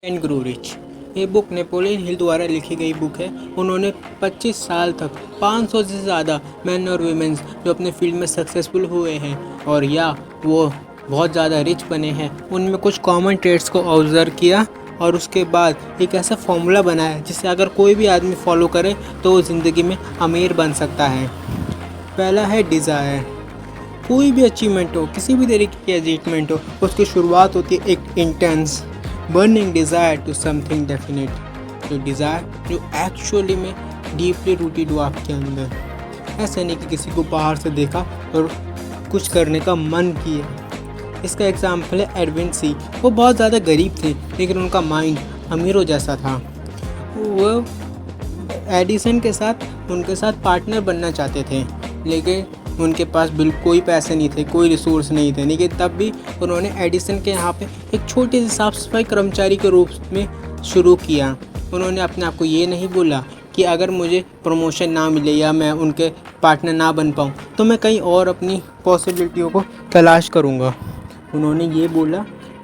And grow rich. ये book Napoleon Hill द्वारा लिखी गई बुक है। उन्होंने 25 साल तक 500 से ज़्यादा मैन और वीमेंस जो अपने फील्ड में सक्सेसफुल हुए हैं और या वो बहुत ज़्यादा रिच बने हैं, उनमें कुछ कॉमन ट्रेड्स को ऑब्जर्व किया और उसके बाद एक ऐसा फॉर्मूला बनाया जिसे अगर कोई भी आदमी फॉलो करे तो वो ज़िंदगी में अमीर बन सकता है। पहला है डिज़ायर। कोई भी अचीवमेंट हो, किसी भी तरीके की अचीवमेंट हो, उसकी शुरुआत होती है एक intense burning desire to something definite. जो डिज़ायर जो एक्चुअली में डीपली रूटेड हो आपके अंदर। ऐसा नहीं कि किसी को बाहर से देखा और कुछ करने का मन किया। इसका एग्जाम्पल है एडविन सी। वो बहुत ज़्यादा गरीब थे लेकिन उनका माइंड अमीरों जैसा था। वो एडिसन के साथ उनके साथ पार्टनर बनना चाहते थे लेकिन उनके पास बिल्कुल कोई पैसे नहीं थे, कोई रिसोर्स नहीं थे। लेकिन तब भी उन्होंने एडिसन के यहाँ पे एक छोटे से साफ सफाई कर्मचारी के रूप में शुरू किया। उन्होंने अपने आप को ये नहीं बोला कि अगर मुझे प्रमोशन ना मिले या मैं उनके पार्टनर ना बन पाऊँ तो मैं कहीं और अपनी पॉसिबिलिटियों को तलाश करूँगा। उन्होंने ये बोला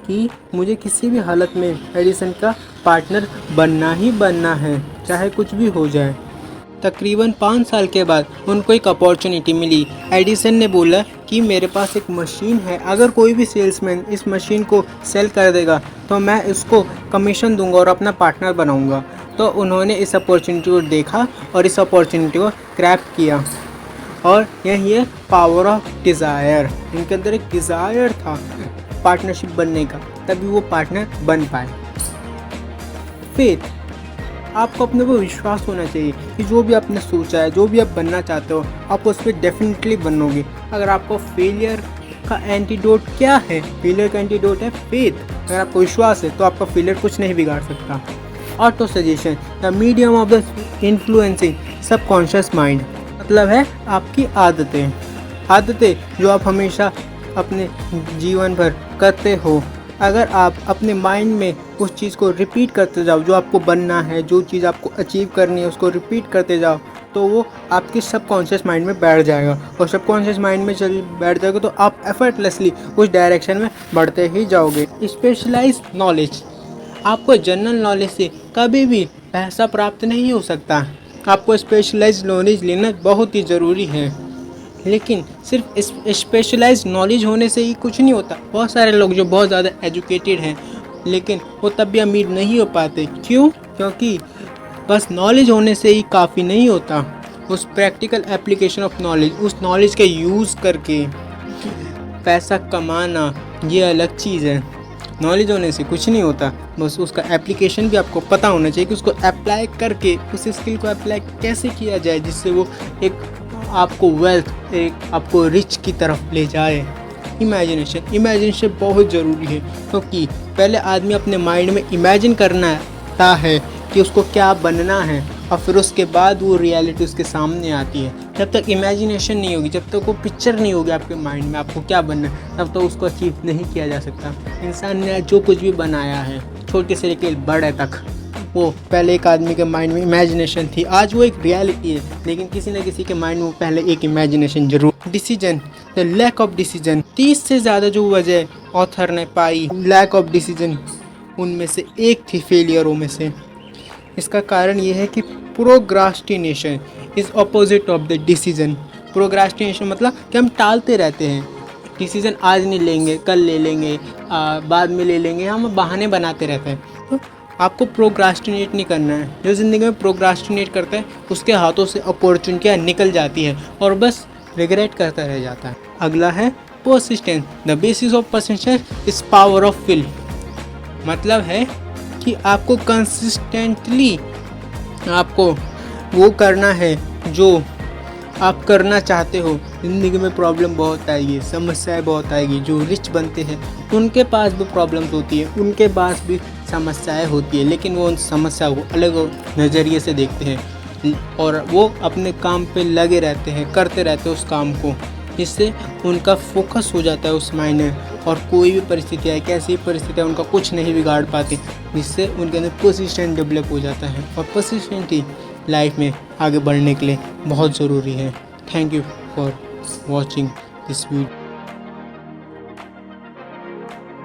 कि मुझे किसी भी हालत में एडिसन का पार्टनर बनना ही बनना है, चाहे कुछ भी हो जाए। तकरीबन 5 साल के बाद उनको एक अपॉर्चुनिटी मिली। एडिसन ने बोला कि मेरे पास एक मशीन है, अगर कोई भी सेल्समैन इस मशीन को सेल कर देगा तो मैं इसको कमीशन दूंगा और अपना पार्टनर बनाऊंगा। तो उन्होंने इस अपॉर्चुनिटी को देखा और इस अपॉर्चुनिटी को ग्रैब किया और यही है पावर ऑफ डिज़ायर। इनके अंदर एक डिज़ायर था पार्टनरशिप बनने का, तभी वो पार्टनर बन पाए। फेथ। आपको अपने को विश्वास होना चाहिए कि जो भी आपने सोचा है, जो भी आप बनना चाहते हो, आप उस पर डेफिनेटली बनोगे। अगर आपको फेलियर का एंटीडोट क्या है? फेलियर का एंटीडोट है फेथ। अगर आपको विश्वास है तो आपका फेलियर कुछ नहीं बिगाड़ सकता। Auto suggestion, the medium of the influencing subconscious mind. मतलब है आपकी आदतें जो आप हमेशा अपने जीवन भर करते हो। अगर आप अपने माइंड में उस चीज़ को रिपीट करते जाओ, जो आपको बनना है, जो चीज़ आपको अचीव करनी है, उसको रिपीट करते जाओ तो वो आपके सबकॉन्शियस माइंड में बैठ जाएगा और सबकॉन्शियस माइंड में बैठ जाएगा तो आप एफर्टलेसली उस डायरेक्शन में बढ़ते ही जाओगे। Specialise knowledge. आपको जनरल नॉलेज से कभी भी पैसा प्राप्त नहीं हो सकता। आपको स्पेशलाइज नॉलेज लेना बहुत ही ज़रूरी है। लेकिन सिर्फ स्पेशलाइज्ड नॉलेज होने से ही कुछ नहीं होता। बहुत सारे लोग जो बहुत ज़्यादा एजुकेटेड हैं लेकिन वो तब भी अमीर नहीं हो पाते। क्यों? क्योंकि बस नॉलेज होने से ही काफ़ी नहीं होता। उस प्रैक्टिकल एप्लीकेशन ऑफ नॉलेज, उस नॉलेज का यूज़ करके पैसा कमाना ये अलग चीज़ है। नॉलेज होने से कुछ नहीं होता, बस उसका एप्लीकेशन भी आपको पता होना चाहिए कि उसको अप्लाई करके उस स्किल को अप्लाई कैसे किया जाए जिससे वो एक आपको वेल्थ, एक आपको रिच की तरफ ले जाए। इमेजिनेशन बहुत ज़रूरी है क्योंकि पहले आदमी अपने माइंड में इमेजिन करना है कि उसको क्या बनना है और फिर उसके बाद वो रियलिटी उसके सामने आती है। जब तक इमेजिनेशन नहीं होगी, जब तक वो पिक्चर नहीं होगी आपके माइंड में आपको क्या बनना है, तब तक उसको अचीव नहीं किया जा सकता। इंसान ने जो कुछ भी बनाया है, छोटे से लेकर बड़े तक, वो पहले एक आदमी के माइंड में इमेजिनेशन थी, आज वो एक रियलिटी है। लेकिन किसी न किसी के माइंड में पहले एक इमेजिनेशन जरूर। Decision, the lack of decision. 30 से ज़्यादा जो वजह ऑथर ने पाई लैक ऑफ डिसीजन, उनमें से एक थी फेलियरों में से। इसका कारण ये है कि procrastination is opposite of the decision. Procrastination मतलब कि हम टालते रहते हैं। डिसीजन आज नहीं लेंगे, कल ले लेंगे, बाद में ले लेंगे, हम बहाने बनाते रहते हैं। तो आपको प्रोक्रास्टिनेट नहीं करना है। जो ज़िंदगी में प्रोक्रास्टिनेट करता है उसके हाथों से अपॉर्चुनिटियाँ निकल जाती है और बस रिग्रेट करता रह जाता है। अगला है persistence, the basis of persistence is power of will. मतलब है कि आपको कंसिस्टेंटली आपको वो करना है जो आप करना चाहते हो। ज़िंदगी में प्रॉब्लम बहुत आएगी, समस्याएं बहुत आएगी। जो रिच बनते हैं उनके पास भी प्रॉब्लम्स होती है, उनके पास भी समस्याएं होती है, लेकिन वो उन समस्याओं को अलग नज़रिए से देखते हैं और वो अपने काम पे लगे रहते हैं, करते रहते हैं उस काम को, जिससे उनका फोकस हो जाता है उस मायने और कोई भी परिस्थिति है, कैसी परिस्थिति है, उनका कुछ नहीं बिगाड़ पाती, जिससे उनके अंदर परसिस्टेंस डेवलप हो जाता है। और परसिस्टेंस ही लाइफ में आगे बढ़ने के लिए बहुत ज़रूरी है। Thank you for watching this video.